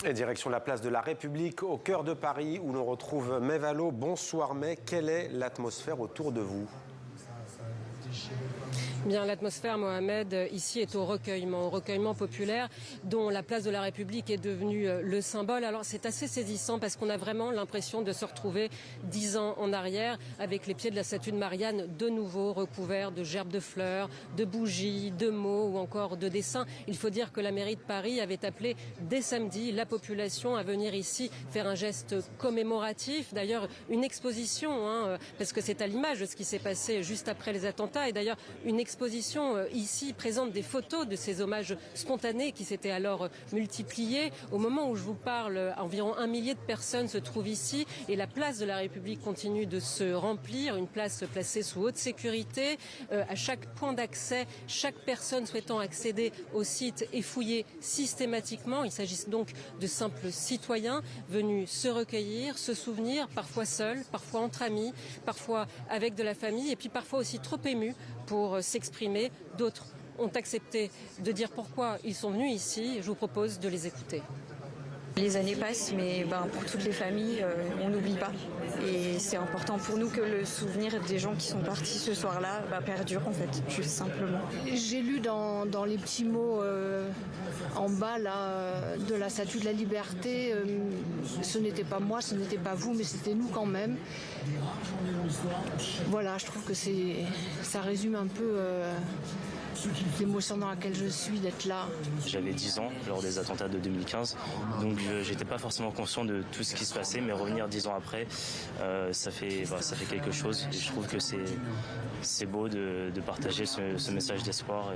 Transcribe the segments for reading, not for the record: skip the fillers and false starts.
Et direction la place de la République, au cœur de Paris, où l'on retrouve Mai Valo. Bonsoir Mai, quelle est l'atmosphère autour de vous ? Bien, l'atmosphère, Mohamed, ici est au recueillement populaire dont la place de la République est devenue le symbole. Alors c'est assez saisissant parce qu'on a vraiment l'impression de se retrouver 10 ans en arrière avec les pieds de la statue de Marianne de nouveau recouverts de gerbes de fleurs, de bougies, de mots ou encore de dessins. Il faut dire que la mairie de Paris avait appelé dès samedi la population à venir ici faire un geste commémoratif. D'ailleurs, une exposition, parce que c'est à l'image de ce qui s'est passé juste après les attentats. Et d'ailleurs, une exposition ici présente des photos de ces hommages spontanés qui s'étaient alors multipliés. Au moment où je vous parle, environ 1 millier de personnes se trouvent ici et la place de la République continue de se remplir. Une place placée sous haute sécurité. À chaque point d'accès, chaque personne souhaitant accéder au site est fouillée systématiquement. Il s'agit donc de simples citoyens venus se recueillir, se souvenir, parfois seuls, parfois entre amis, parfois avec de la famille et puis parfois aussi trop émus pour s'exprimer. D'autres ont accepté de dire pourquoi ils sont venus ici. Je vous propose de les écouter. Les années passent, mais pour toutes les familles, on n'oublie pas. Et c'est important pour nous que le souvenir des gens qui sont partis ce soir-là perdure, en fait, juste simplement. J'ai lu dans les petits mots en bas là, de la Statue de la Liberté, ce n'était pas moi, ce n'était pas vous, mais c'était nous quand même. Voilà, je trouve que ça résume un peu l'émotion dans laquelle je suis d'être là. J'avais 10 ans lors des attentats de 2015, donc j'étais pas forcément conscient de tout ce qui se passait, mais revenir 10 ans après, ça fait quelque chose. Et je trouve que c'est beau de partager ce message d'espoir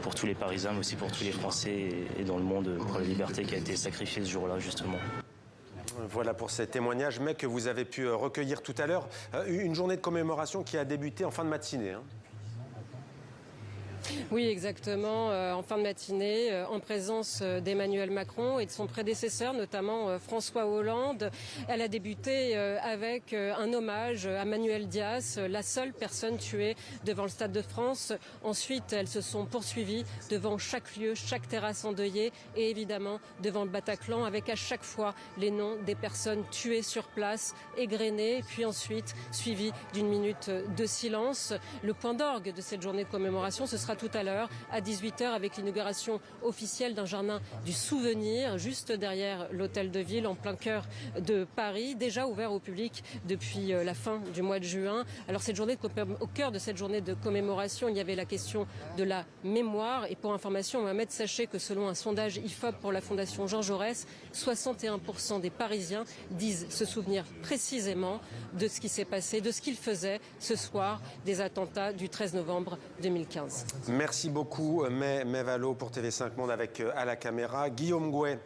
pour tous les Parisiens, mais aussi pour tous les Français et dans le monde pour la liberté qui a été sacrifiée ce jour-là, justement. Voilà pour ces témoignages, mais que vous avez pu recueillir tout à l'heure. Une journée de commémoration qui a débuté en fin de matinée. Oui, exactement. En fin de matinée, en présence d'Emmanuel Macron et de son prédécesseur, notamment François Hollande. Elle a débuté avec un hommage à Manuel Dias, la seule personne tuée devant le Stade de France. Ensuite, elles se sont poursuivies devant chaque lieu, chaque terrasse endeuillée et évidemment devant le Bataclan avec à chaque fois les noms des personnes tuées sur place, égrenées, puis ensuite suivi d'une minute de silence. Le point d'orgue de cette journée de commémoration, ce sera tout à l'heure à 18h avec l'inauguration officielle d'un jardin du souvenir juste derrière l'hôtel de ville en plein cœur de Paris, déjà ouvert au public depuis la fin du mois de juin. Alors au cœur de cette journée de commémoration, il y avait la question de la mémoire et pour information, Mohamed, sachez que selon un sondage IFOP pour la Fondation Jean Jaurès, 61% des Parisiens disent se souvenir précisément de ce qui s'est passé, de ce qu'ils faisaient ce soir des attentats du 13 novembre 2015. Merci beaucoup, Mai Valo, pour TV5 Monde avec à la caméra Guillaume Gouet.